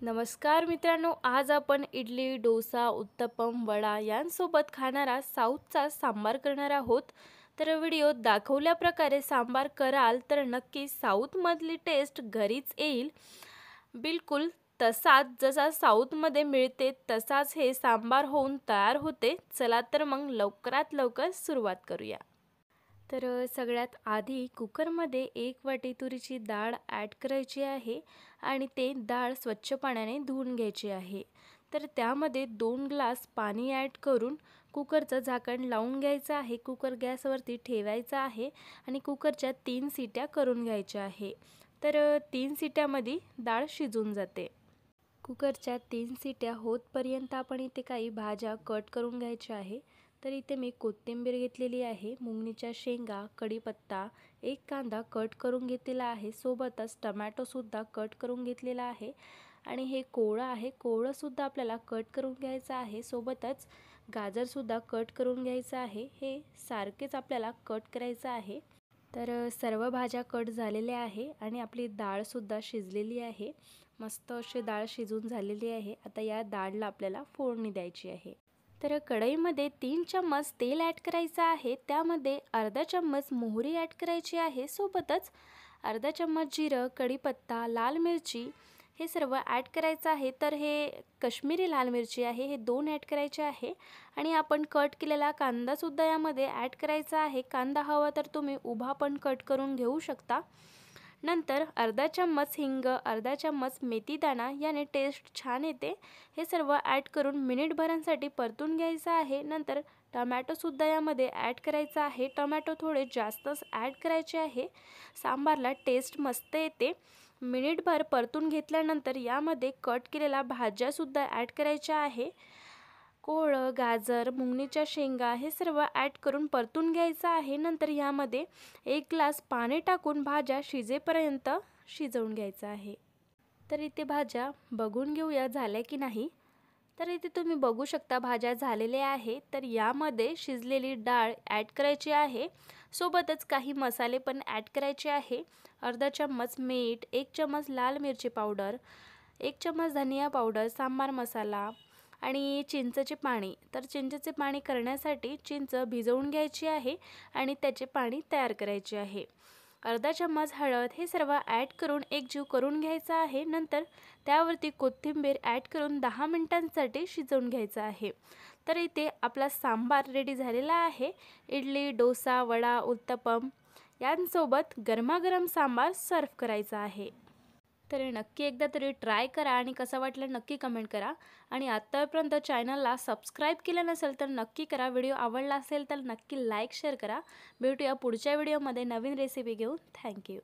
नमस्कार मित्रांनो, आज आपण इडली, डोसा, उत्तपम, वडा यांसोबत खाणारा साऊथचा सांबार करणार आहोत. तर व्हिडिओत दाखवल्या प्रकारे सांबार कराल तर नक्की साऊथमधली टेस्ट घरीच येईल. बिलकुल तसाच जसा साऊथमध्ये मिळते तसाच हे सांबार होऊन तयार होते. चला तर मग लवकरात लवकर सुरुवात करूया. तर सगळ्यात आधी कुकरमध्ये 1 वाटी तुरीची डाळ ॲड करायची आहे आणि ते डाळ स्वच्छ पाण्याने धुवून घ्यायची आहे. तर त्यामध्ये 2 ग्लास पाणी ॲड करून कुकरचं झाकण लावून घ्यायचं आहे. कुकर गॅसवरती ठेवायचा आहे आणि कुकरच्या 3 शिट्या करून घ्यायच्या आहे. तर 3 शिट्यामध्ये डाळ शिजून जाते. कुकरच्या 3 शिट्या होतपर्यंत आपण इथे काही भाज्या कट करून घ्यायच्या आहे. तर इथे मी कोथिंबीर घेतलेली आहे, मुंगणीच्या शेंगा, कढीपत्ता, एक कांदा कट करून घेतलेला आहे, सोबतच टमॅटोसुद्धा कट करून घेतलेला आहे आणि हे कोवळं आहे, कोवळंसुद्धा आपल्याला कट करून घ्यायचं आहे. सोबतच गाजरसुद्धा कट करून घ्यायचं आहे. हे सारखेच आपल्याला कट करायचं आहे. तर सर्व भाज्या कट झालेल्या आहे आणि आपली डाळसुद्धा शिजलेली आहे. मस्त अशी डाळ शिजून झालेली आहे. आता या डाळला आपल्याला फोडणी द्यायची आहे. तर कढईमध्ये 3 चम्मच तेल ॲड करायचं आहे. त्यामध्ये अर्धा चम्मच मोहरी ॲड करायची आहे. सोबतच अर्धा चम्मच जिरं, कढीपत्ता, लाल मिरची हे सर्व ॲड करायचं आहे. तर हे काश्मीरी लाल मिरची आहे, हे 2 ॲड करायचे आहे आणि आपण कट केलेला कांदासुद्धा यामध्ये ॲड करायचा आहे. कांदा हवा तर तुम्ही उभा पण कट करून घेऊ शकता. नंतर अर्धा चम्मच हिंग, अर्धा चम्मच मेथीदाणा, याने टेस्ट छान येते. हे सर्व ॲड करून मिनिटभरांसाठी परतून घ्यायचं आहे. नंतर टमॅटोसुद्धा यामध्ये ॲड करायचा आहे. टमॅटो थोडे जास्तच ॲड करायचे आहे. सांबारला टेस्ट मस्त येते. मिनिटभर परतून घेतल्यानंतर यामध्ये कट केलेल्या भाज्यासुद्धा ॲड करायच्या आहे. कोवळं, गाजर, मुंगणीच्या शेंगा हे सर्व ॲड करून परतून घ्यायचं आहे. नंतर यामध्ये 1 ग्लास पाणी टाकून भाज्या शिजेपर्यंत शिजवून घ्यायचं आहे. तर इथे भाज्या बघून घेऊया झाल्या की नाही. तर इथे तुम्ही बघू शकता भाज्या झालेल्या आहे. तर यामध्ये शिजलेली डाळ ॲड करायची आहे. सोबतच काही मसाले पण ॲड करायचे आहे. अर्धा चम्मच मीठ, 1 चम्मच लाल मिरची पावडर, 1 चम्मच धनिया पावडर, सांबार मसाला आणि चिंचेचे पाणी. तर चिंचेचे पाणी करण्यासाठी चिंच भिजवून घ्यायची आहे आणि त्याचे पाणी तयार करायचे आहे. अर्धा चम्मच हळद हे सर्व ॲड करून एकजीव करून घ्यायचा आहे. नंतर त्यावरती कोथिंबीर ॲड करून 10 मिनिटांसाठी शिजवून घ्यायचं आहे. तर इथे आपला सांबार रेडी झालेला आहे. इडली, डोसा, वडा, उत्तपम यांसोबत गरमागरम सांबार सर्व करायचा आहे. तर नक्की एकदा तरी ट्राय करा आणि कसं वाटलं नक्की कमेंट करा. आणि आत्तापर्यंत चॅनलला सबस्क्राईब केलं नसेल तर नक्की करा. व्हिडिओ आवडला असेल तर नक्की लाईक शेअर करा. भेटूया पुढच्या व्हिडिओमध्ये नवीन रेसिपी घेऊन. थँक्यू.